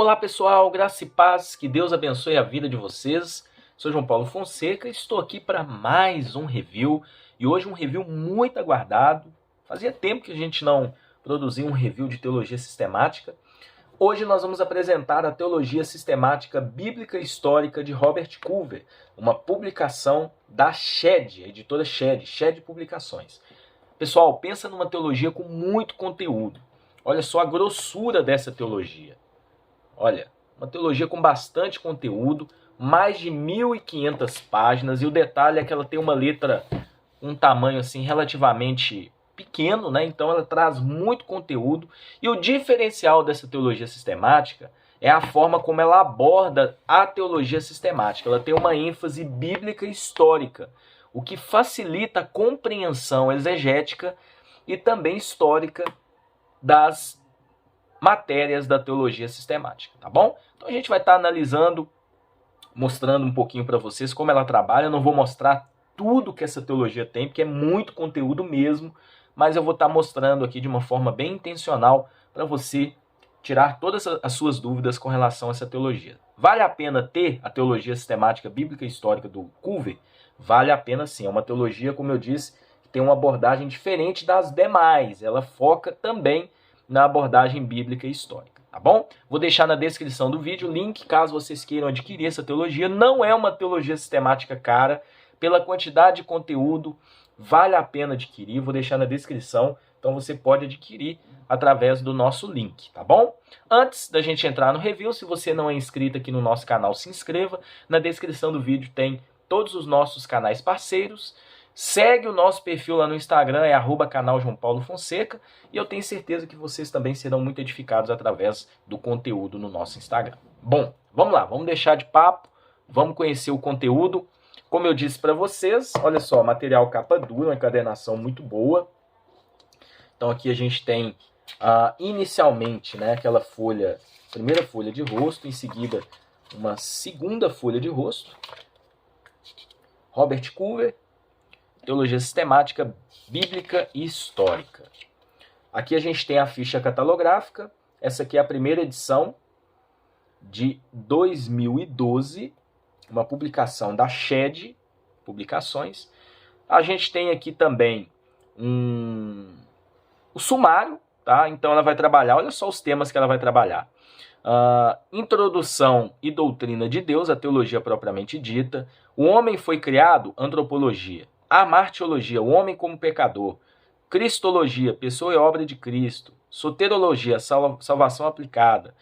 Olá pessoal, graça e paz, que Deus abençoe a vida de vocês. Sou João Paulo Fonseca e estou aqui para mais um review. E hoje um review muito aguardado. Fazia tempo que a gente não produzia um review de teologia sistemática. Hoje nós vamos apresentar a Teologia Sistemática Bíblica e Histórica de Robert Culver, uma publicação da Shed, a editora Shed Publicações. Pessoal, pensa numa teologia com muito conteúdo. Olha só a grossura dessa teologia. Olha, uma teologia com bastante conteúdo, mais de 1.500 páginas, e o detalhe é que ela tem uma letra, um tamanho assim relativamente pequeno, né? Então ela traz muito conteúdo, e o diferencial dessa teologia sistemática é a forma como ela aborda a teologia sistemática. Ela tem uma ênfase bíblica e histórica, o que facilita a compreensão exegética e também histórica das matérias da teologia sistemática, tá bom? Então a gente vai estar analisando, mostrando um pouquinho para vocês como ela trabalha. Eu não vou mostrar tudo que essa teologia tem, porque é muito conteúdo mesmo, mas eu vou estar mostrando aqui de uma forma bem intencional para você tirar todas as suas dúvidas com relação a essa teologia. Vale a pena ter a teologia sistemática bíblica e histórica do Culver? Vale a pena sim. É uma teologia, como eu disse, que tem uma abordagem diferente das demais. Ela foca também na abordagem bíblica e histórica, tá bom? Vou deixar na descrição do vídeo o link, caso vocês queiram adquirir essa teologia. Não é uma teologia sistemática cara, pela quantidade de conteúdo, vale a pena adquirir, vou deixar na descrição, então você pode adquirir através do nosso link, tá bom? Antes da gente entrar no review, se você não é inscrito aqui no nosso canal, se inscreva. Na descrição do vídeo tem todos os nossos canais parceiros. Segue o nosso perfil lá no Instagram, é @canal João Paulo Fonseca, e eu tenho certeza que vocês também serão muito edificados através do conteúdo no nosso Instagram. Bom, vamos lá, vamos deixar de papo, vamos conhecer o conteúdo. Como eu disse para vocês, olha só, material capa dura, uma encadernação muito boa. Então aqui a gente tem inicialmente, né, aquela folha, primeira folha de rosto, em seguida uma segunda folha de rosto. Robert Culver, Teologia Sistemática Bíblica e Histórica. Aqui a gente tem a ficha catalográfica. Essa aqui é a primeira edição de 2012, uma publicação da Shed Publicações. A gente tem aqui também o sumário, tá? Então ela vai trabalhar, olha só os temas que ela vai trabalhar. Introdução e doutrina de Deus, a teologia propriamente dita. O homem foi criado, antropologia. A martiologia, o homem como pecador. Cristologia, pessoa e obra de Cristo. Soterologia, salvação aplicada.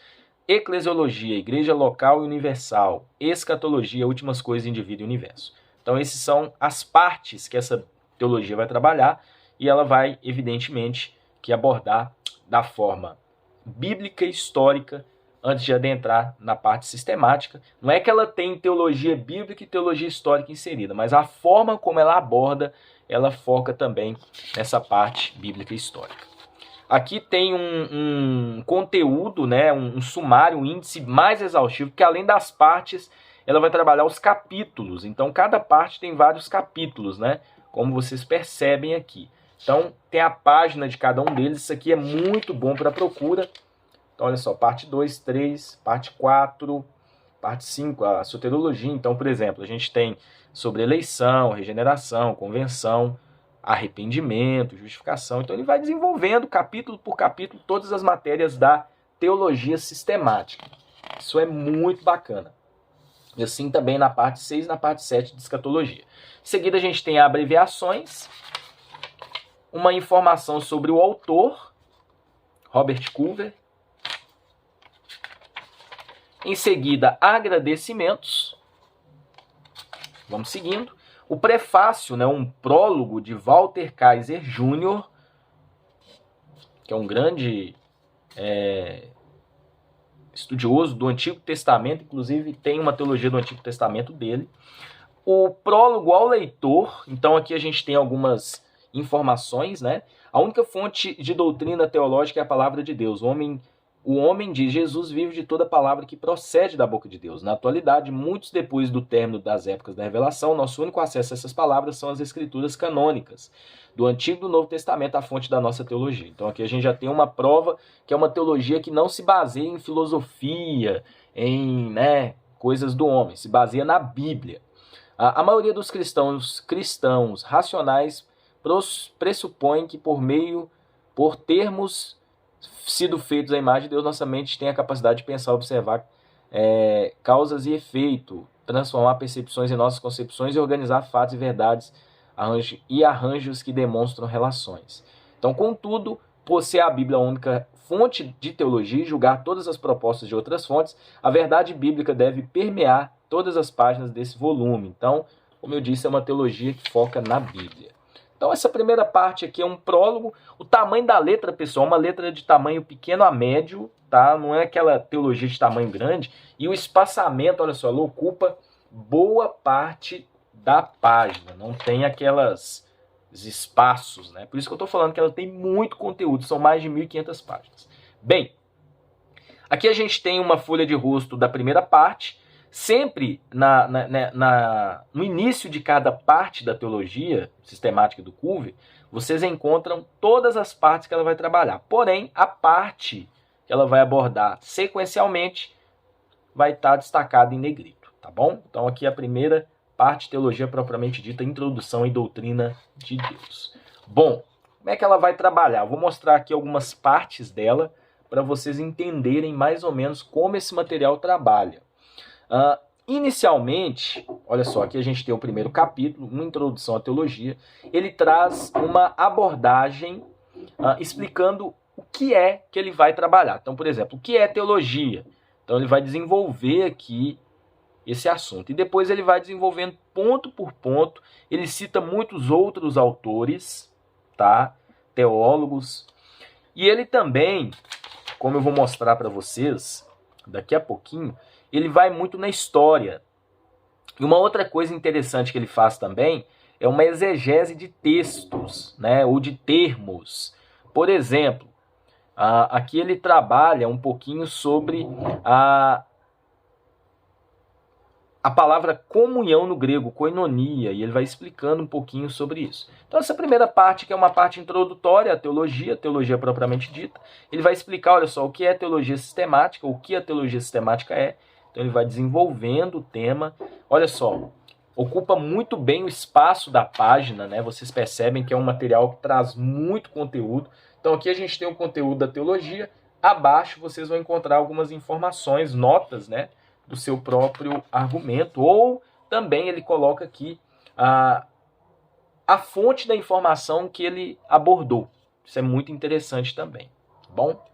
Eclesiologia, igreja local e universal. Escatologia, últimas coisas, indivíduo e universo. Então, essas são as partes que essa teologia vai trabalhar, e ela vai, evidentemente, que abordar da forma bíblica e histórica, antes de adentrar na parte sistemática. Não é que ela tem teologia bíblica e teologia histórica inserida, mas a forma como ela aborda, ela foca também nessa parte bíblica e histórica. Aqui tem um conteúdo, né, um sumário, um índice mais exaustivo, porque além das partes, ela vai trabalhar os capítulos. Então, cada parte tem vários capítulos, né, como vocês percebem aqui. Então, tem a página de cada um deles. Isso aqui é muito bom para procura. Então, olha só, parte 2, 3, parte 4, parte 5, a soterologia. Então, por exemplo, a gente tem sobre eleição, regeneração, convenção, arrependimento, justificação. Então, ele vai desenvolvendo, capítulo por capítulo, todas as matérias da teologia sistemática. Isso é muito bacana. E assim também na parte 6 e na parte 7 de escatologia. Em seguida, a gente tem abreviações, uma informação sobre o autor, Robert Culver. Em seguida, agradecimentos. Vamos seguindo. O prefácio, né, um prólogo de Walter Kaiser Jr., que é um grande estudioso do Antigo Testamento, inclusive tem uma teologia do Antigo Testamento dele. O prólogo ao leitor, então aqui a gente tem algumas informações, né? A única fonte de doutrina teológica é a palavra de Deus. O homem o homem diz: Jesus vive de toda palavra que procede da boca de Deus. Na atualidade, muitos depois do término das épocas da revelação, nosso único acesso a essas palavras são as escrituras canônicas, do Antigo e do Novo Testamento, a fonte da nossa teologia. Então aqui a gente já tem uma prova que é uma teologia que não se baseia em filosofia, em coisas do homem, se baseia na Bíblia. A maioria dos cristãos racionais pressupõe que por termos sido feitos à imagem de Deus, nossa mente tem a capacidade de pensar, observar causas e efeito, transformar percepções em nossas concepções e organizar fatos e verdades e arranjos que demonstram relações. Então, contudo, por ser a Bíblia a única fonte de teologia e julgar todas as propostas de outras fontes, a verdade bíblica deve permear todas as páginas desse volume. Então, como eu disse, é uma teologia que foca na Bíblia. Então, essa primeira parte aqui é um prólogo. O tamanho da letra, pessoal, uma letra de tamanho pequeno a médio, tá? Não é aquela teologia de tamanho grande. E o espaçamento, olha só, ela ocupa boa parte da página. Não tem aqueles espaços, né? Por isso que eu estou falando que ela tem muito conteúdo. São mais de 1.500 páginas. Bem, aqui a gente tem uma folha de rosto da primeira parte. Sempre no início de cada parte da teologia sistemática do Culver, vocês encontram todas as partes que ela vai trabalhar. Porém, a parte que ela vai abordar sequencialmente vai estar destacada em negrito, tá bom? Então aqui a primeira parte, teologia propriamente dita, introdução e doutrina de Deus. Bom, como é que ela vai trabalhar? Eu vou mostrar aqui algumas partes dela para vocês entenderem mais ou menos como esse material trabalha. Inicialmente, olha só, aqui a gente tem o primeiro capítulo, uma introdução à teologia. Ele traz uma abordagem explicando o que é que ele vai trabalhar. Então, por exemplo, o que é teologia? Então, ele vai desenvolver aqui esse assunto. E depois ele vai desenvolvendo ponto por ponto. Ele cita muitos outros autores, tá? Teólogos. E ele também, como eu vou mostrar para vocês daqui a pouquinho, ele vai muito na história. E uma outra coisa interessante que ele faz também é uma exegese de textos, né, ou de termos. Por exemplo, aqui ele trabalha um pouquinho sobre a palavra comunhão no grego, koinonia, e ele vai explicando um pouquinho sobre isso. Então essa primeira parte, que é uma parte introdutória à teologia propriamente dita, ele vai explicar, olha só, o que é teologia sistemática, o que a teologia sistemática é. Então ele vai desenvolvendo o tema. Olha só, ocupa muito bem o espaço da página, né? Vocês percebem que é um material que traz muito conteúdo. Então aqui a gente tem o conteúdo da teologia, abaixo vocês vão encontrar algumas informações, notas, né, do seu próprio argumento, ou também ele coloca aqui a fonte da informação que ele abordou. Isso é muito interessante também, tá bom?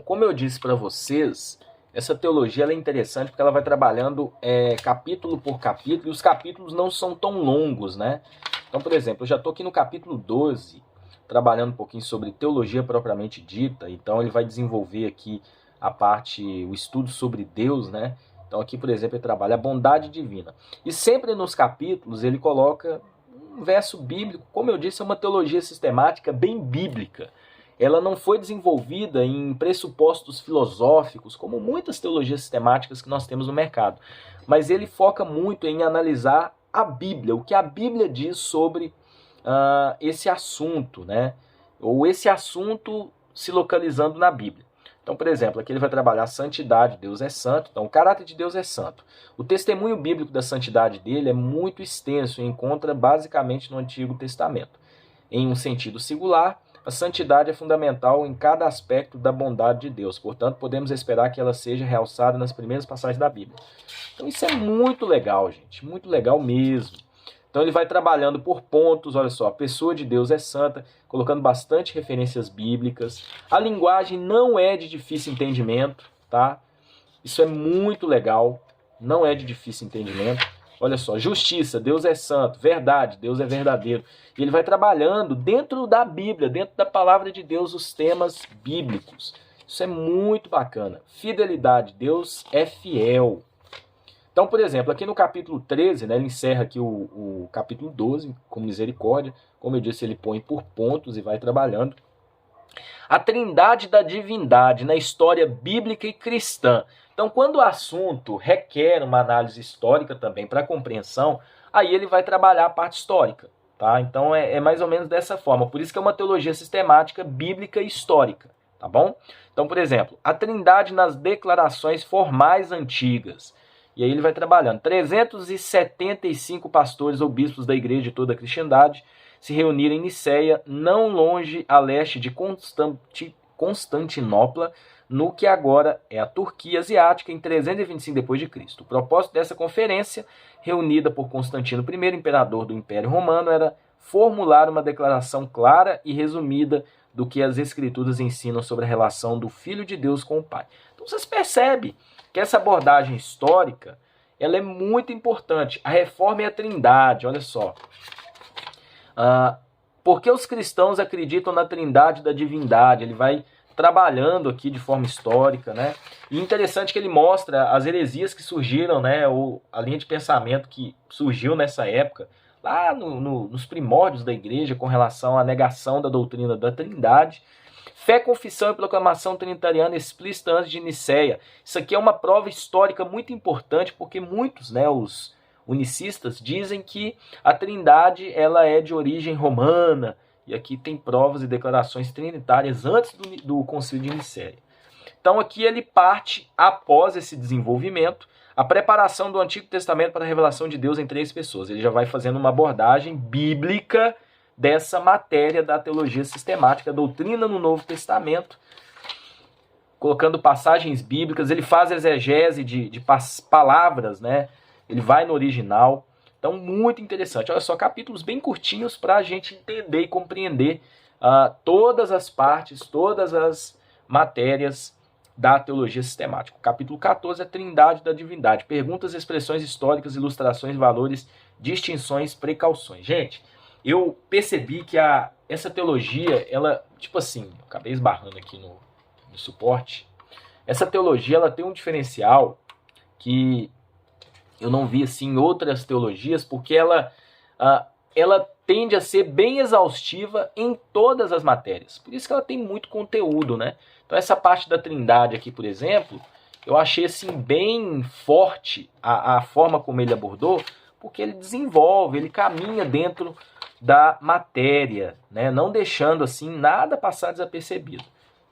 Como eu disse para vocês, essa teologia ela é interessante porque ela vai trabalhando capítulo por capítulo, e os capítulos não são tão longos, né? Então, por exemplo, eu já estou aqui no capítulo 12, trabalhando um pouquinho sobre teologia propriamente dita. Então ele vai desenvolver aqui o estudo sobre Deus, né? Então aqui, por exemplo, ele trabalha a bondade divina. E sempre nos capítulos ele coloca um verso bíblico. Como eu disse, é uma teologia sistemática bem bíblica. Ela não foi desenvolvida em pressupostos filosóficos, como muitas teologias sistemáticas que nós temos no mercado. Mas ele foca muito em analisar a Bíblia, o que a Bíblia diz sobre esse assunto, né? Ou esse assunto se localizando na Bíblia. Então, por exemplo, aqui ele vai trabalhar a santidade, Deus é santo, então o caráter de Deus é santo. O testemunho bíblico da santidade dele é muito extenso e encontra basicamente no Antigo Testamento. Em um sentido singular, a santidade é fundamental em cada aspecto da bondade de Deus, portanto, podemos esperar que ela seja realçada nas primeiras passagens da Bíblia. Então isso é muito legal, gente, muito legal mesmo. Então ele vai trabalhando por pontos, olha só, a pessoa de Deus é santa, colocando bastante referências bíblicas. A linguagem não é de difícil entendimento, tá? Isso é muito legal, não é de difícil entendimento. Olha só, justiça, Deus é santo, verdade, Deus é verdadeiro. E ele vai trabalhando dentro da Bíblia, dentro da palavra de Deus, os temas bíblicos. Isso é muito bacana. Fidelidade, Deus é fiel. Então, por exemplo, aqui no capítulo 13, né, ele encerra aqui o capítulo 12, com misericórdia. Como eu disse, ele põe por pontos e vai trabalhando. A trindade da divindade na história bíblica e cristã. Então, quando o assunto requer uma análise histórica também para compreensão, aí ele vai trabalhar a parte histórica. Tá? Então, é mais ou menos dessa forma. Por isso que é uma teologia sistemática, bíblica e histórica. Tá bom? Então, por exemplo, a trindade nas declarações formais antigas. E aí ele vai trabalhando. 375 pastores ou bispos da igreja de toda a cristandade se reuniram em Niceia, não longe a leste de Constantinopla, no que agora é a Turquia asiática, em 325 d.C. O propósito dessa conferência, reunida por Constantino I, imperador do Império Romano, era formular uma declaração clara e resumida do que as Escrituras ensinam sobre a relação do Filho de Deus com o Pai. Então vocês percebem que essa abordagem histórica ela é muito importante. A reforma e a trindade, olha só. Porque os cristãos acreditam na trindade da divindade? Ele vai trabalhando aqui de forma histórica, né? E interessante que ele mostra as heresias que surgiram, né? Ou a linha de pensamento que surgiu nessa época, lá nos primórdios da igreja, com relação à negação da doutrina da trindade. Fé, confissão e proclamação trinitariana explícita antes de Niceia. Isso aqui é uma prova histórica muito importante, porque muitos, né, os unicistas, dizem que a trindade ela é de origem romana, e aqui tem provas e declarações trinitárias antes do concílio de Niceia. Então aqui ele parte, após esse desenvolvimento, a preparação do Antigo Testamento para a revelação de Deus em 3 pessoas. Ele já vai fazendo uma abordagem bíblica dessa matéria da teologia sistemática, a doutrina no Novo Testamento, colocando passagens bíblicas. Ele faz exegese de palavras, né? Ele vai no original. Então, muito interessante. Olha só, capítulos bem curtinhos para a gente entender e compreender todas as partes, todas as matérias da teologia sistemática. O capítulo 14 é a trindade da divindade. Perguntas, expressões históricas, ilustrações, valores, distinções, precauções. Gente, eu percebi que essa teologia, ela, tipo assim, eu acabei esbarrando aqui no suporte, essa teologia, ela tem um diferencial que eu não vi assim em outras teologias, porque ela tende a ser bem exaustiva em todas as matérias. Por isso que ela tem muito conteúdo, né? Então essa parte da trindade aqui, por exemplo, eu achei assim bem forte a forma como ele abordou, porque ele desenvolve, ele caminha dentro da matéria, né? Não deixando assim nada passar desapercebido.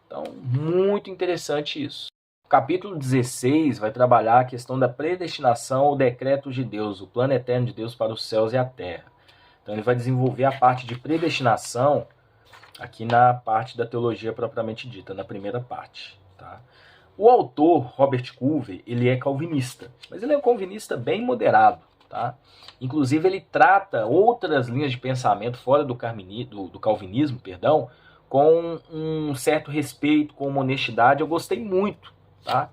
Então, muito interessante isso. O capítulo 16 vai trabalhar a questão da predestinação ou decreto de Deus, o plano eterno de Deus para os céus e a terra. Então, ele vai desenvolver a parte de predestinação aqui na parte da teologia propriamente dita, na primeira parte. Tá? O autor, Robert Culver, ele é calvinista, mas ele é um calvinista bem moderado. Tá? Inclusive, ele trata outras linhas de pensamento fora do calvinismo, com um certo respeito, com uma honestidade. Eu gostei muito. Tá?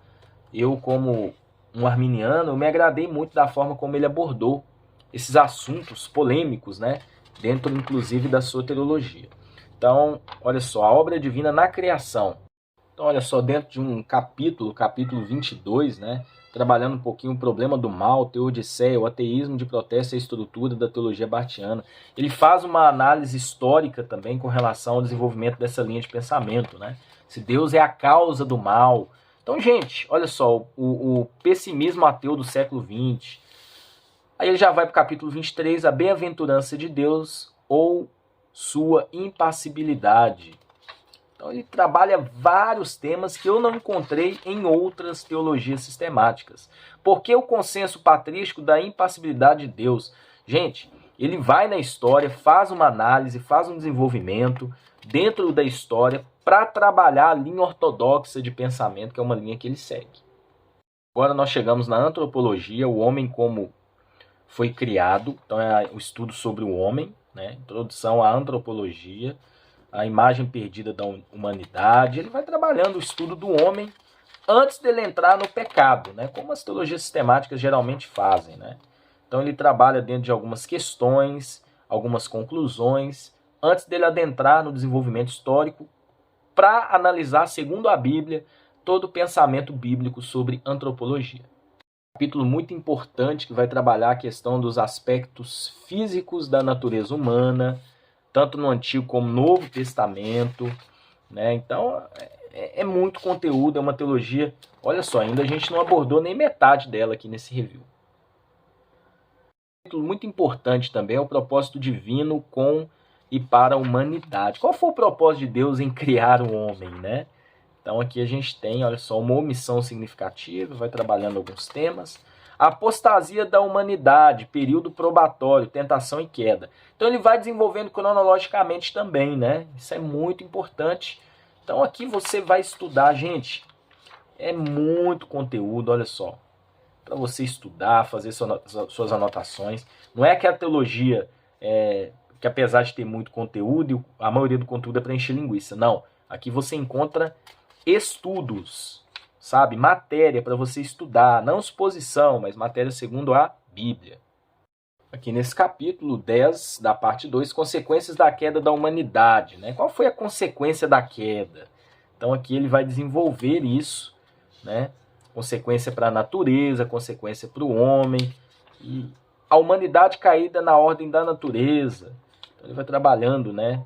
Eu, como um arminiano, eu me agradei muito da forma como ele abordou esses assuntos polêmicos, né? Dentro, inclusive, da soteriologia. Então, olha só, a obra divina na criação. Então, olha só, dentro de um capítulo 22, né? Trabalhando um pouquinho o problema do mal, teodiceia, o ateísmo de protesto e a estrutura da teologia bartiana. Ele faz uma análise histórica também com relação ao desenvolvimento dessa linha de pensamento, né? Se Deus é a causa do mal. Então, gente, olha só, o pessimismo ateu do século XX. Aí ele já vai para o capítulo 23, a bem-aventurança de Deus ou sua impassibilidade. Então ele trabalha vários temas que eu não encontrei em outras teologias sistemáticas. Por que o consenso patrístico da impassibilidade de Deus? Gente, ele vai na história, faz uma análise, faz um desenvolvimento dentro da história para trabalhar a linha ortodoxa de pensamento, que é uma linha que ele segue. Agora nós chegamos na antropologia, o homem como foi criado. Então é o estudo sobre o homem, né? Introdução à antropologia, a imagem perdida da humanidade. Ele vai trabalhando o estudo do homem antes dele entrar no pecado, né? Como as teologias sistemáticas geralmente fazem, né? Então ele trabalha dentro de algumas questões, algumas conclusões, antes dele adentrar no desenvolvimento histórico para analisar, segundo a Bíblia, todo o pensamento bíblico sobre antropologia. Capítulo muito importante que vai trabalhar a questão dos aspectos físicos da natureza humana, tanto no Antigo como no Novo Testamento. né? Então, é muito conteúdo, é uma teologia. Olha só, ainda a gente não abordou nem metade dela aqui nesse review. Muito importante também é o propósito divino com e para a humanidade. Qual foi o propósito de Deus em criar o homem, né? Então aqui a gente tem, olha só, uma omissão significativa, vai trabalhando alguns temas. A apostasia da humanidade, período probatório, tentação e queda. Então ele vai desenvolvendo cronologicamente também, né? Isso é muito importante. Então aqui você vai estudar, gente, é muito conteúdo, olha só, para você estudar, fazer suas anotações. Não é que a teologia, que apesar de ter muito conteúdo, a maioria do conteúdo é para encher linguiça. Não, aqui você encontra estudos, sabe? Matéria para você estudar, não suposição, mas matéria segundo a Bíblia. Aqui nesse capítulo 10 da parte 2, consequências da queda da humanidade, né? Qual foi a consequência da queda? Então aqui ele vai desenvolver isso, né? Consequência para a natureza, consequência para o homem, e a humanidade caída na ordem da natureza. Então ele vai trabalhando, né?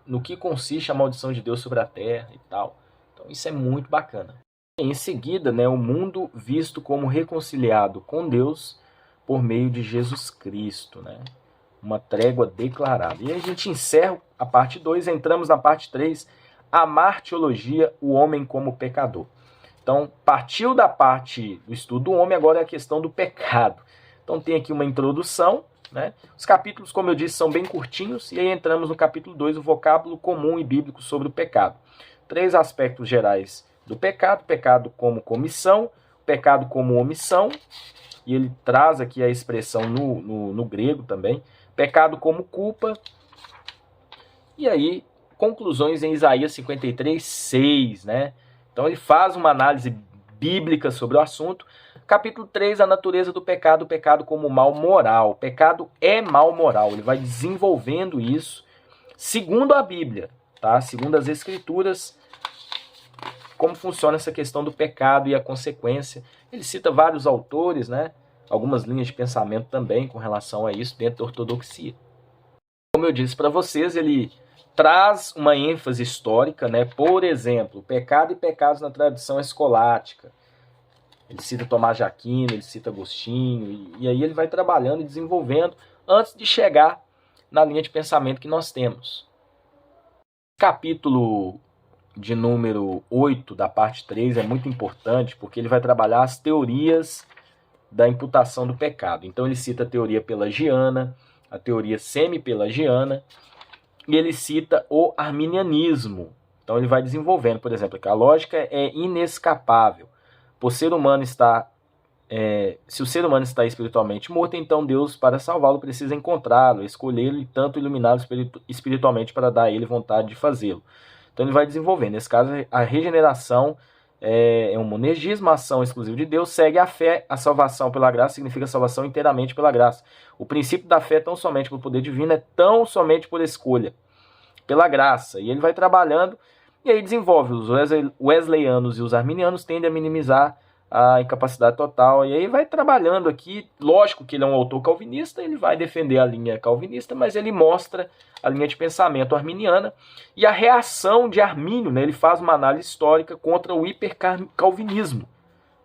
No que consiste a maldição de Deus sobre a terra e tal. Então isso é muito bacana. Em seguida, né, o mundo visto como reconciliado com Deus por meio de Jesus Cristo, né? Uma trégua declarada. E aí a gente encerra a parte 2, entramos na parte 3, a martiologia, o homem como pecador. Então, partiu da parte do estudo do homem, agora é a questão do pecado. Então tem aqui uma introdução, né? Os capítulos, como eu disse, são bem curtinhos, e aí entramos no capítulo 2, o vocábulo comum e bíblico sobre o pecado. 3 aspectos gerais do pecado: pecado como comissão, pecado como omissão, e ele traz aqui a expressão no grego também, pecado como culpa, e aí conclusões em Isaías 53:6, né? Então ele faz uma análise bíblica sobre o assunto. Capítulo 3, a natureza do pecado, o pecado como mal moral. O pecado é mal moral, ele vai desenvolvendo isso segundo a Bíblia, tá? Segundo as Escrituras, como funciona essa questão do pecado e a consequência. Ele cita vários autores, né? Algumas linhas de pensamento também com relação a isso dentro da ortodoxia. Como eu disse para vocês, ele traz uma ênfase histórica, né? Por exemplo, pecado e pecados na tradição escolástica. Ele cita Tomás de Aquino, ele cita Agostinho, e aí ele vai trabalhando e desenvolvendo antes de chegar na linha de pensamento que nós temos. Capítulo de número 8 da parte 3 é muito importante, porque ele vai trabalhar as teorias da imputação do pecado. Então ele cita a teoria pelagiana, a teoria semi-pelagiana, e ele cita o arminianismo. Então ele vai desenvolvendo, por exemplo, que a lógica é inescapável. Se o ser humano está espiritualmente morto, então Deus, para salvá-lo, precisa encontrá-lo, escolhê-lo e tanto iluminá-lo espiritualmente para dar a ele vontade de fazê-lo. Então ele vai desenvolvendo. Nesse caso, a regeneração é um monergismo, a ação exclusiva de Deus, segue a fé, a salvação pela graça significa salvação inteiramente pela graça. O princípio da fé, tão somente por poder divino, é tão somente por escolha, pela graça. E ele vai trabalhando, e aí desenvolve. Os wesleyanos e os arminianos tendem a minimizar a incapacidade total, e aí vai trabalhando aqui. Lógico que ele é um autor calvinista, ele vai defender a linha calvinista, mas ele mostra a linha de pensamento arminiana e a reação de Armínio, né? Ele faz uma análise histórica contra o hipercalvinismo.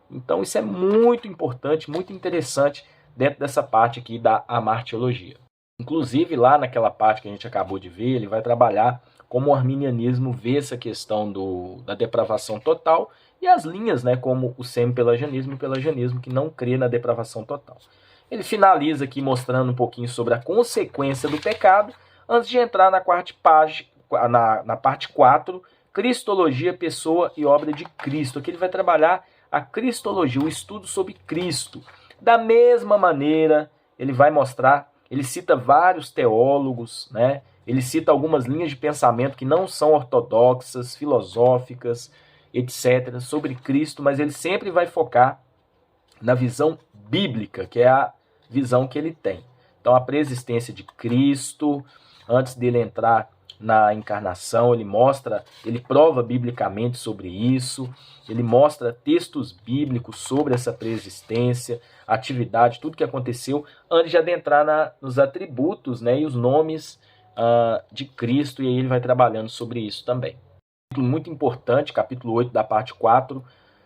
Então isso é muito importante, muito interessante dentro dessa parte aqui da amartiologia. Inclusive lá naquela parte que a gente acabou de ver, ele vai trabalhar como o arminianismo vê essa questão da depravação total, e as linhas, né, como o semi-pelagianismo e o pelagianismo, que não crê na depravação total. Ele finaliza aqui mostrando um pouquinho sobre a consequência do pecado, antes de entrar na parte 4, Cristologia, pessoa e obra de Cristo. Aqui ele vai trabalhar a cristologia, o estudo sobre Cristo. Da mesma maneira, ele vai mostrar, ele cita vários teólogos, né? Ele cita algumas linhas de pensamento que não são ortodoxas, filosóficas, etc., sobre Cristo, mas ele sempre vai focar na visão bíblica, que é a visão que ele tem. Então, a preexistência de Cristo, antes dele entrar na encarnação, ele prova biblicamente sobre isso, ele mostra textos bíblicos sobre essa preexistência, atividade, tudo que aconteceu, antes de adentrar nos atributos, né, e os nomes de Cristo, e aí ele vai trabalhando sobre isso também. Muito importante, capítulo 8 da parte 4.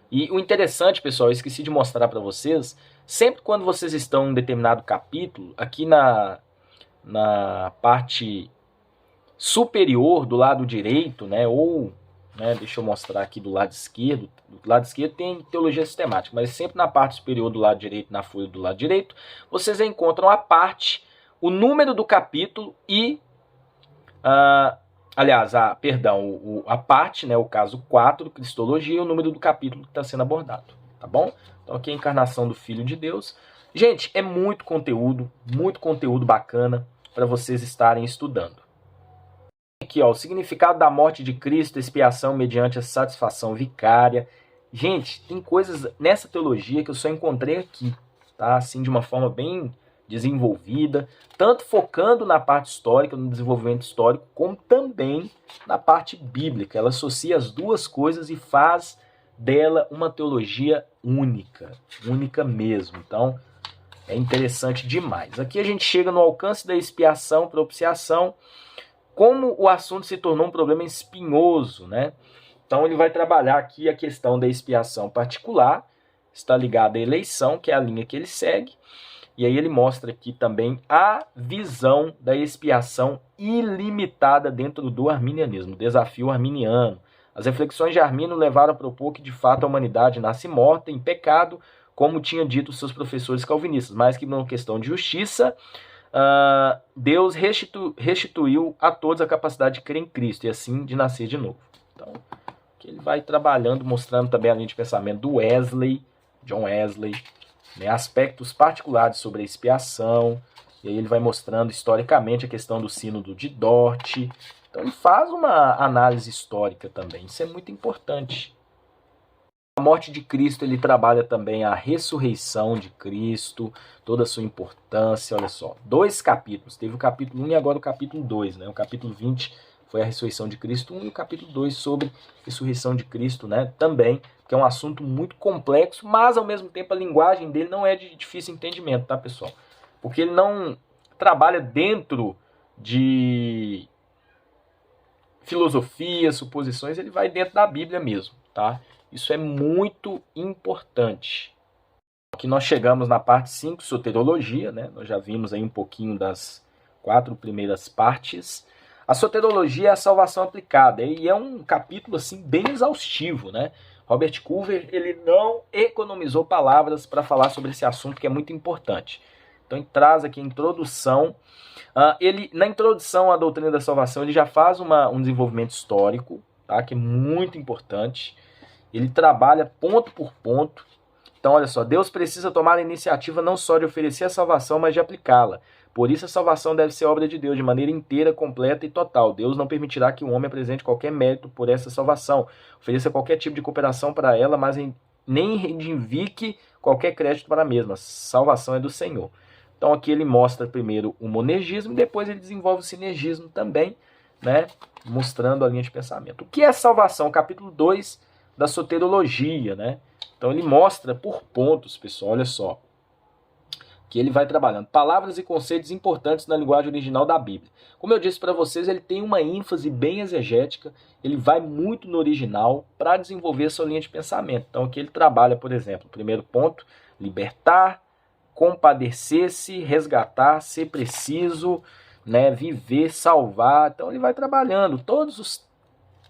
E o interessante, pessoal, eu esqueci de mostrar para vocês, sempre quando vocês estão em um determinado capítulo, aqui na parte superior do lado direito, né, ou, né, deixa eu mostrar aqui do lado esquerdo. Do lado esquerdo tem teologia sistemática, mas sempre na parte superior do lado direito, na folha do lado direito, vocês encontram a parte, o número do capítulo e, aliás, a parte, né, o caso 4, Cristologia, e o número do capítulo que está sendo abordado, tá bom? Então aqui é a encarnação do Filho de Deus. Gente, é muito conteúdo bacana para vocês estarem estudando. Aqui, ó, o significado da morte de Cristo, expiação mediante a satisfação vicária. Gente, tem coisas nessa teologia que eu só encontrei aqui, tá? Assim, de uma forma bem desenvolvida, tanto focando na parte histórica, no desenvolvimento histórico, como também na parte bíblica. Ela associa as duas coisas e faz dela uma teologia única mesmo. Então, é interessante demais. Aqui a gente chega no alcance da expiação, propiciação, como o assunto se tornou um problema espinhoso, né? Então ele vai trabalhar aqui a questão da expiação particular, está ligada à eleição, que é a linha que ele segue, e aí ele mostra aqui também a visão da expiação ilimitada dentro do arminianismo, desafio arminiano. As reflexões de Arminio levaram a propor que de fato a humanidade nasce morta em pecado, como tinha dito seus professores calvinistas, mas que numa questão de justiça, Deus restituiu a todos a capacidade de crer em Cristo e assim de nascer de novo. Então, que ele vai trabalhando, mostrando também a linha de pensamento do John Wesley, né, aspectos particulares sobre a expiação, e aí ele vai mostrando historicamente a questão do sínodo de Dort. Então ele faz uma análise histórica também, isso é muito importante. A morte de Cristo, ele trabalha também a ressurreição de Cristo, toda a sua importância, olha só. 2 capítulos, teve o capítulo 1 e agora o capítulo 2, né? O capítulo 20 foi a ressurreição de Cristo 1 e o capítulo 2 sobre a ressurreição de Cristo, né? Também, que é um assunto muito complexo, mas ao mesmo tempo a linguagem dele não é de difícil entendimento, tá, pessoal? Porque ele não trabalha dentro de filosofia, suposições, ele vai dentro da Bíblia mesmo, tá? Isso é muito importante. Aqui nós chegamos na parte 5, soteriologia, né? Nós já vimos aí um pouquinho das 4 primeiras partes. A soteriologia é a salvação aplicada, e é um capítulo assim bem exaustivo, né? Robert Culver, ele não economizou palavras para falar sobre esse assunto que é muito importante. Então ele traz aqui a introdução. Na introdução à doutrina da salvação, ele já faz um desenvolvimento histórico, tá? Que é muito importante. Ele trabalha ponto por ponto. Então, olha só, Deus precisa tomar a iniciativa não só de oferecer a salvação, mas de aplicá-la. Por isso, a salvação deve ser obra de Deus, de maneira inteira, completa e total. Deus não permitirá que o homem apresente qualquer mérito por essa salvação, ofereça qualquer tipo de cooperação para ela, mas nem reivindique qualquer crédito para a mesma. A salvação é do Senhor. Então, aqui ele mostra primeiro o monergismo, e depois ele desenvolve o sinergismo também, né, mostrando a linha de pensamento. O que é salvação? Capítulo 2 da soteriologia, né? Então ele mostra por pontos, pessoal, olha só, que ele vai trabalhando palavras e conceitos importantes na linguagem original da Bíblia. Como eu disse para vocês, ele tem uma ênfase bem exegética, ele vai muito no original para desenvolver a sua linha de pensamento. Então aqui ele trabalha, por exemplo, primeiro ponto, libertar, compadecer-se, resgatar, ser preciso, né, viver, salvar. Então ele vai trabalhando todos os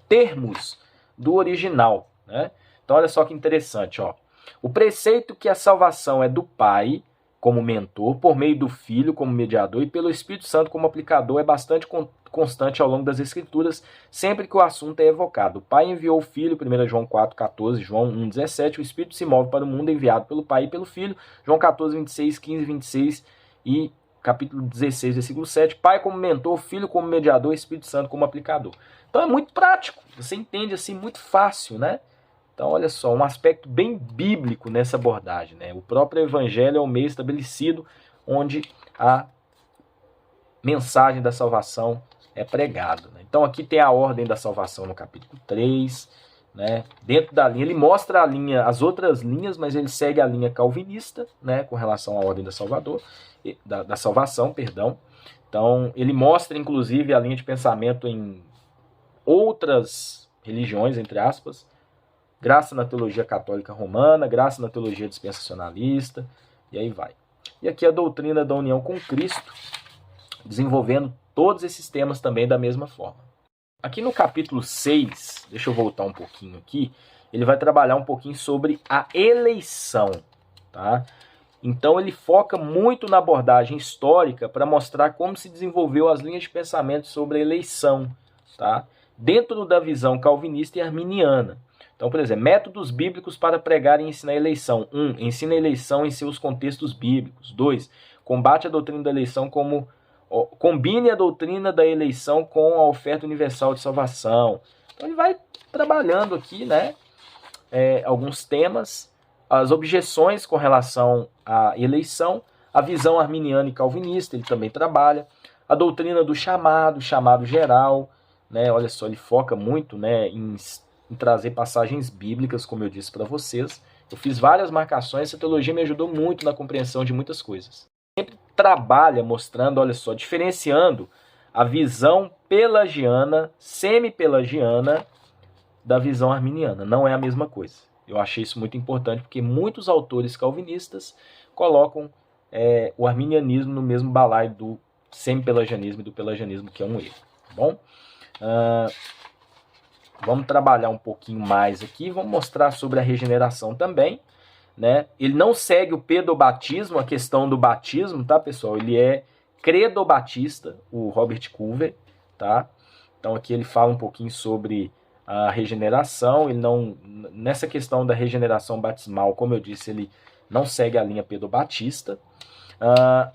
termos do original, né? Então olha só que interessante, ó. O preceito que a salvação é do Pai como mentor, por meio do Filho como mediador e pelo Espírito Santo como aplicador é bastante constante ao longo das Escrituras, sempre que o assunto é evocado. O Pai enviou o Filho, 1 João 4,14, João 1,17, o Espírito se move para o mundo enviado pelo Pai e pelo Filho, João 14, 26, 15, 26 e capítulo 16, versículo 7, Pai como mentor, Filho como mediador, Espírito Santo como aplicador. Então é muito prático, você entende assim muito fácil, né? Então olha só, um aspecto bem bíblico nessa abordagem, né? O próprio evangelho é o meio estabelecido onde a mensagem da salvação é pregada, né? Então aqui tem a ordem da salvação no capítulo 3, né? Dentro da linha, ele mostra a linha, as outras linhas, mas ele segue a linha calvinista, né? Com relação à ordem da salvação, perdão. Então, ele mostra, inclusive, a linha de pensamento em outras religiões, entre aspas, graça na teologia católica romana, graça na teologia dispensacionalista, e aí vai. E aqui a doutrina da união com Cristo, desenvolvendo todos esses temas também da mesma forma. Aqui no capítulo 6, deixa eu voltar um pouquinho aqui, ele vai trabalhar um pouquinho sobre a eleição, tá? Então ele foca muito na abordagem histórica para mostrar como se desenvolveu as linhas de pensamento sobre a eleição, tá? Dentro da visão calvinista e arminiana. Então, por exemplo, métodos bíblicos para pregar e ensinar a eleição. 1. Ensina a eleição em seus contextos bíblicos. 2. Combate a doutrina da eleição como... Combine a doutrina da eleição com a oferta universal de salvação. Então ele vai trabalhando aqui, né, alguns temas, as objeções com relação à eleição, a visão arminiana e calvinista, ele também trabalha, a doutrina do chamado geral, né, olha só, ele foca muito, né, em trazer passagens bíblicas, como eu disse para vocês. Eu fiz várias marcações, essa teologia me ajudou muito na compreensão de muitas coisas. Sempre trabalha mostrando, olha só, diferenciando a visão pelagiana, semi-pelagiana, da visão arminiana. Não é a mesma coisa. Eu achei isso muito importante, porque muitos autores calvinistas colocam o arminianismo no mesmo balaio do semi-pelagianismo e do pelagianismo, que é um erro. Tá bom? Vamos trabalhar um pouquinho mais aqui, vamos mostrar sobre a regeneração também, né? Ele não segue o pedobatismo, a questão do batismo, tá, pessoal? Ele é credobatista, o Robert Culver, tá? Então aqui ele fala um pouquinho sobre a regeneração, ele não, nessa questão da regeneração batismal, como eu disse, ele não segue a linha pedobatista.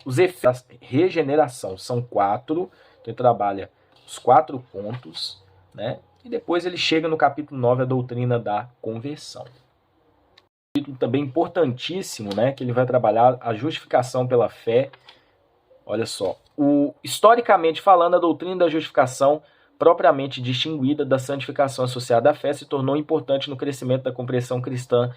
Os efeitos da regeneração são 4, então ele trabalha os 4 pontos, né? E depois ele chega no capítulo 9, a doutrina da conversão. Um capítulo também importantíssimo, né, que ele vai trabalhar a justificação pela fé. Olha só, historicamente falando, a doutrina da justificação propriamente distinguida da santificação associada à fé se tornou importante no crescimento da compreensão cristã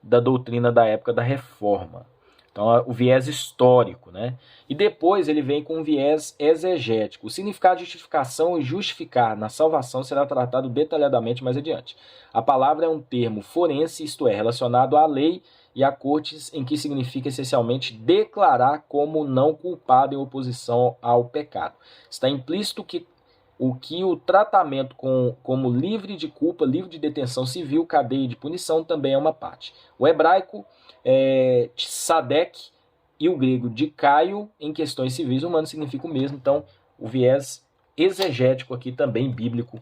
da doutrina da época da Reforma. Então, o viés histórico, né? E depois ele vem com um viés exegético. O significado de justificação e justificar na salvação será tratado detalhadamente mais adiante. A palavra é um termo forense, isto é, relacionado à lei e a cortes, em que significa essencialmente declarar como não culpado em oposição ao pecado. Está implícito que o tratamento como livre de culpa, livre de detenção civil, cadeia de punição também é uma parte. O hebraico tsadek e o grego dikaio em questões civis humanas significa o mesmo. Então, o viés exegético aqui também bíblico,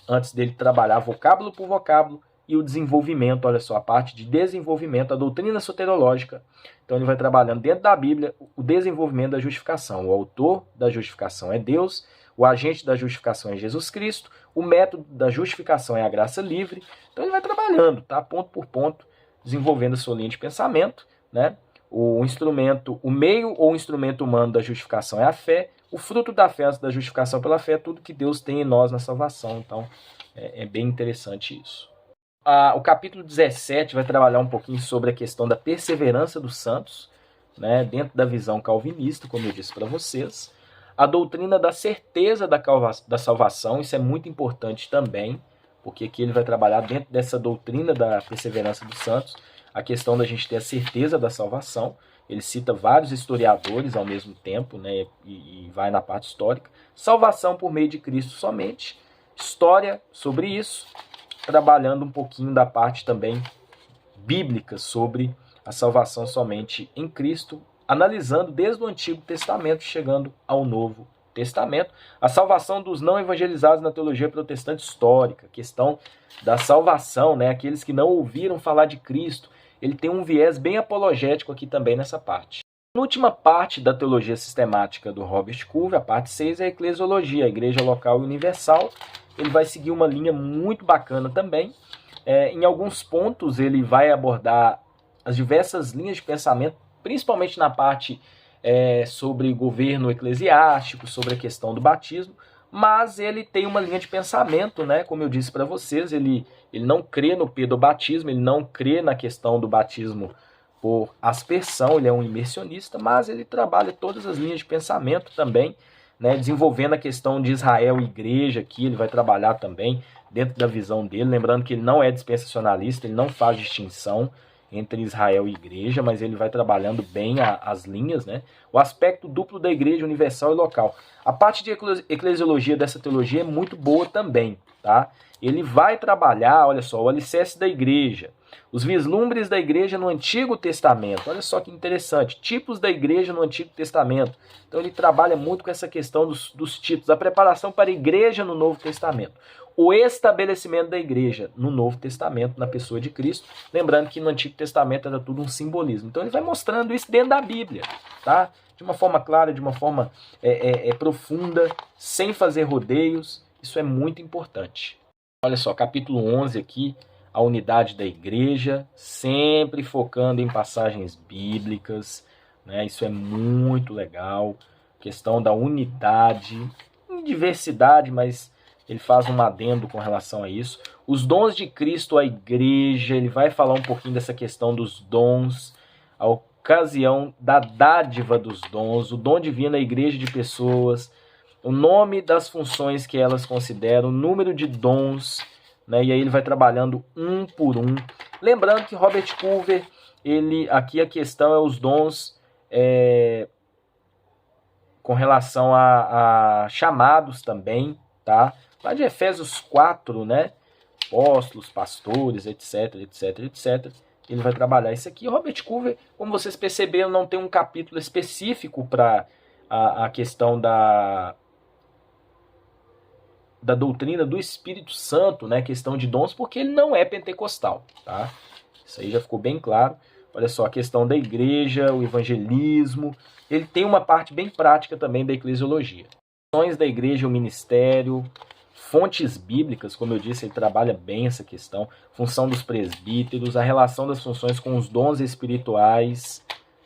antes dele trabalhar vocábulo por vocábulo e o desenvolvimento, olha só, a parte de desenvolvimento, a doutrina soterológica. Então ele vai trabalhando dentro da Bíblia o desenvolvimento da justificação. O autor da justificação é Deus, o agente da justificação é Jesus Cristo, o método da justificação é a graça livre. Então ele vai trabalhando, tá, ponto por ponto, desenvolvendo a sua linha de pensamento, né? O meio ou instrumento humano da justificação é a fé, o fruto da fé, da justificação pela fé, é tudo que Deus tem em nós na salvação. Então é bem interessante isso. O capítulo 17 vai trabalhar um pouquinho sobre a questão da perseverança dos santos, né, dentro da visão calvinista, como eu disse para vocês. A doutrina da certeza da salvação, isso é muito importante também, porque aqui ele vai trabalhar dentro dessa doutrina da perseverança dos santos, a questão da gente ter a certeza da salvação. Ele cita vários historiadores ao mesmo tempo, né, e vai na parte histórica. Salvação por meio de Cristo somente, história sobre isso, trabalhando um pouquinho da parte também bíblica sobre a salvação somente em Cristo, analisando desde o Antigo Testamento, chegando ao Novo Testamento, a salvação dos não evangelizados na teologia protestante histórica, a questão da salvação, né, aqueles que não ouviram falar de Cristo. Ele tem um viés bem apologético aqui também nessa parte. A última parte da teologia sistemática do Robert Culver, a parte 6, é a eclesiologia, a igreja local e universal. Ele vai seguir uma linha muito bacana também. Em alguns pontos ele vai abordar as diversas linhas de pensamento, principalmente na parte sobre governo eclesiástico, sobre a questão do batismo, mas ele tem uma linha de pensamento, né? Como eu disse para vocês, ele não crê no pedobatismo, ele não crê na questão do batismo por aspersão, ele é um imersionista, mas ele trabalha todas as linhas de pensamento também, né, desenvolvendo a questão de Israel e igreja aqui, ele vai trabalhar também dentro da visão dele, lembrando que ele não é dispensacionalista, ele não faz distinção entre Israel e igreja, mas ele vai trabalhando bem as linhas, né? O aspecto duplo da igreja universal e local. A parte de eclesiologia dessa teologia é muito boa também, tá? Ele vai trabalhar, olha só, o alicerce da igreja, os vislumbres da igreja no Antigo Testamento. Olha só que interessante, tipos da igreja no Antigo Testamento. Então ele trabalha muito com essa questão dos tipos, a preparação para a igreja no Novo Testamento. O estabelecimento da igreja no Novo Testamento, na pessoa de Cristo. Lembrando que no Antigo Testamento era tudo um simbolismo. Então ele vai mostrando isso dentro da Bíblia, tá? De uma forma clara, de uma forma profunda, sem fazer rodeios. Isso é muito importante. Olha só, capítulo 11 aqui, a unidade da igreja, sempre focando em passagens bíblicas, né? Isso é muito legal. Questão da unidade, diversidade, mas ele faz um adendo com relação a isso. Os dons de Cristo à igreja, ele vai falar um pouquinho dessa questão dos dons, a ocasião da dádiva dos dons, o dom divino à igreja de pessoas, o nome das funções que elas consideram, o número de dons, né? E aí ele vai trabalhando um por um. Lembrando que Robert Culver, aqui a questão é os dons com relação a chamados também, tá? Lá de Efésios 4, né? Apóstolos, pastores, etc, etc, etc. Ele vai trabalhar isso aqui. Robert Culver, como vocês perceberam, não tem um capítulo específico para a questão da doutrina do Espírito Santo, né? Questão de dons, porque ele não é pentecostal, tá? Isso aí já ficou bem claro. Olha só, a questão da igreja, o evangelismo. Ele tem uma parte bem prática também da eclesiologia. Funções da igreja, o ministério, fontes bíblicas, como eu disse, ele trabalha bem essa questão. Função dos presbíteros, a relação das funções com os dons espirituais,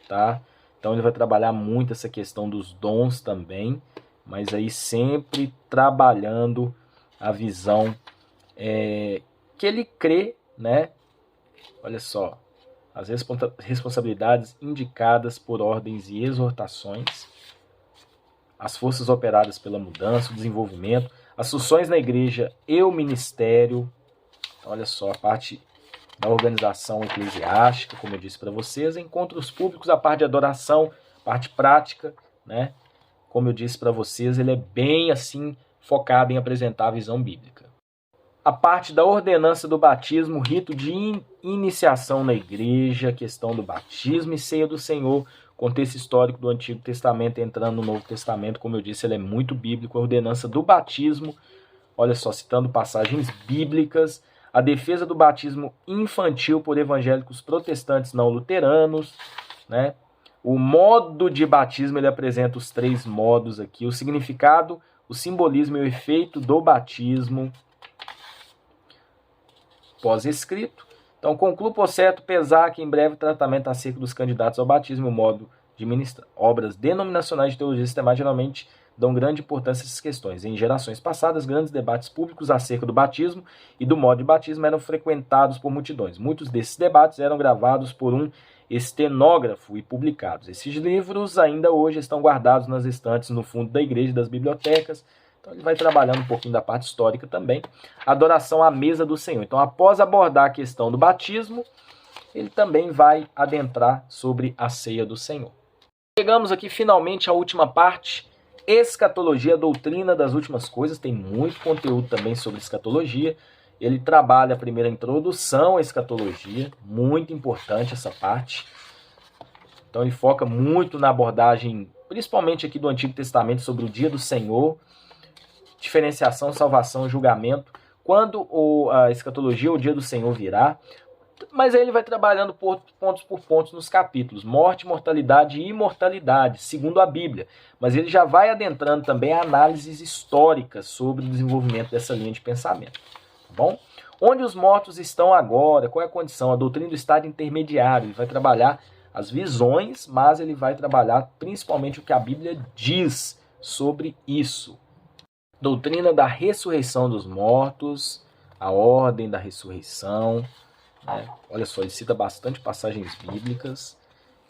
tá? Então ele vai trabalhar muito essa questão dos dons também, mas aí sempre trabalhando a visão que ele crê, né? Olha só, as responsabilidades indicadas por ordens e exortações, as forças operadas pela mudança, o desenvolvimento, as funções na igreja e o ministério. Olha só, a parte da organização eclesiástica, como eu disse para vocês, encontros públicos, a parte de adoração, parte prática, né? Como eu disse para vocês, ele é bem assim focado em apresentar a visão bíblica. A parte da ordenança do batismo, rito de iniciação na igreja, questão do batismo e ceia do Senhor, contexto histórico do Antigo Testamento entrando no Novo Testamento, como eu disse, ele é muito bíblico. A ordenança do batismo, olha só, citando passagens bíblicas, a defesa do batismo infantil por evangélicos protestantes não luteranos, né? O modo de batismo, ele apresenta os 3 modos aqui, o significado, o simbolismo e o efeito do batismo pós-escrito. Então, concluo por certo pesar que em breve tratamento acerca dos candidatos ao batismo e o modo de ministrar. Obras denominacionais de teologia sistemática geralmente dão grande importância a essas questões. Em gerações passadas, grandes debates públicos acerca do batismo e do modo de batismo eram frequentados por multidões. Muitos desses debates eram gravados por um estenógrafo e publicados. Esses livros ainda hoje estão guardados nas estantes no fundo da igreja e das bibliotecas. Então ele vai trabalhando um pouquinho da parte histórica também. Adoração à mesa do Senhor. Então, após abordar a questão do batismo, ele também vai adentrar sobre a ceia do Senhor. Chegamos aqui finalmente à última parte, escatologia, a doutrina das últimas coisas. Tem muito conteúdo também sobre escatologia. Ele trabalha a primeira introdução à escatologia, muito importante essa parte. Então ele foca muito na abordagem, principalmente aqui do Antigo Testamento, sobre o dia do Senhor, diferenciação, salvação, julgamento, quando a escatologia, o dia do Senhor virá. Mas aí ele vai trabalhando pontos por pontos nos capítulos, morte, mortalidade e imortalidade, segundo a Bíblia. Mas ele já vai adentrando também a análises históricas sobre o desenvolvimento dessa linha de pensamento. Tá bom? Onde os mortos estão agora, qual é a condição? A doutrina do estado intermediário. Ele vai trabalhar as visões, mas ele vai trabalhar principalmente o que a Bíblia diz sobre isso. Doutrina da ressurreição dos mortos, a ordem da ressurreição. Olha só, ele cita bastante passagens bíblicas.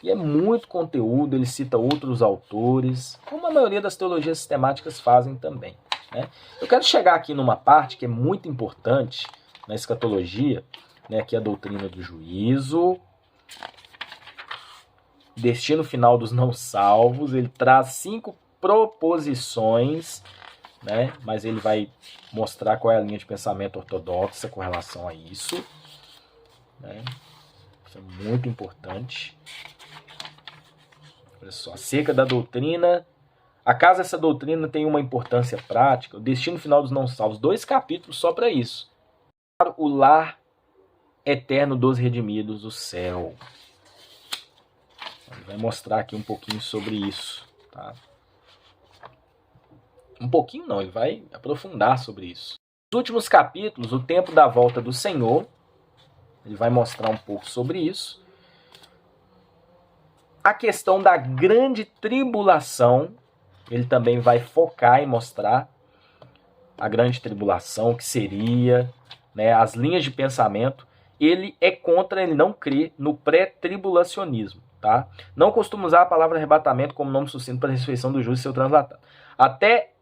E é muito conteúdo, ele cita outros autores, como a maioria das teologias sistemáticas fazem também, né? Eu quero chegar aqui numa parte que é muito importante na escatologia, né, que é a doutrina do juízo, destino final dos não salvos. Ele traz 5 proposições, né, mas ele vai mostrar qual é a linha de pensamento ortodoxa com relação a isso, né? Isso é muito importante. Olha só, acerca da doutrina. Acaso essa doutrina tem uma importância prática? O destino final dos não salvos. 2 capítulos só para isso. O lar eterno dos redimidos, do céu. Ele vai mostrar aqui um pouquinho sobre isso, tá? Um pouquinho não, ele vai aprofundar sobre isso. Nos últimos capítulos, o tempo da volta do Senhor, ele vai mostrar um pouco sobre isso. A questão da grande tribulação, ele também vai focar e mostrar a grande tribulação, o que seria, né, as linhas de pensamento. Ele é contra, ele não crê no pré-tribulacionismo, tá? Não costuma usar a palavra arrebatamento como nome sucinto para a ressurreição do justo e seu translatado. Até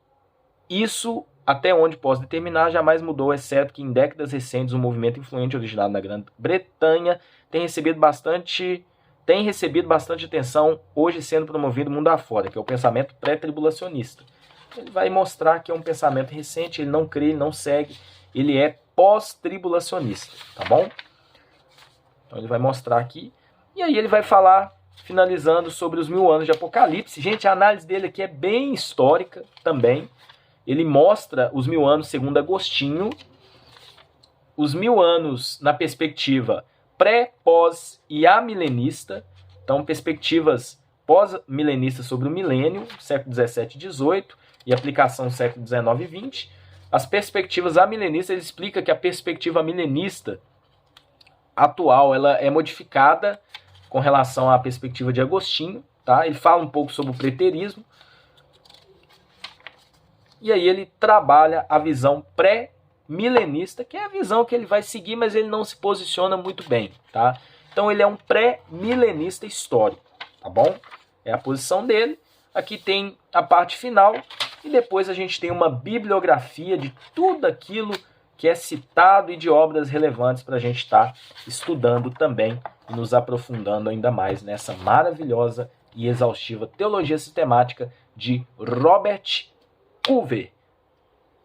isso, até onde posso determinar, jamais mudou, exceto que em décadas recentes o movimento influente originado na Grã-Bretanha tem recebido bastante atenção, hoje sendo promovido mundo afora, que é o pensamento pré-tribulacionista. Ele vai mostrar que é um pensamento recente, ele não crê, ele não segue, ele é pós-tribulacionista, tá bom? Então ele vai mostrar aqui, e aí ele vai falar, finalizando, sobre os 1000 anos de Apocalipse. Gente, a análise dele aqui é bem histórica também. Ele mostra os 1000 anos segundo Agostinho, os 1000 anos na perspectiva pré, pós e amilenista. Então, perspectivas pós-milenistas sobre o milênio, século 17 e 18, e aplicação século 19 e 20. As perspectivas amilenistas, ele explica que a perspectiva milenista atual ela é modificada com relação à perspectiva de Agostinho, tá? Ele fala um pouco sobre o preterismo, e aí ele trabalha a visão pré-milenista, que é a visão que ele vai seguir, mas ele não se posiciona muito bem, tá? Então ele é um pré-milenista histórico, tá bom? É a posição dele. Aqui tem a parte final, e depois a gente tem uma bibliografia de tudo aquilo que é citado e de obras relevantes para a gente estar estudando também e nos aprofundando ainda mais nessa maravilhosa e exaustiva teologia sistemática de Robert Culver.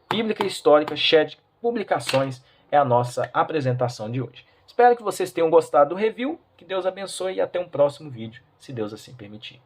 Bíblica Histórica, Shed Publicações, é a nossa apresentação de hoje. Espero que vocês tenham gostado do review, que Deus abençoe e até um próximo vídeo, se Deus assim permitir.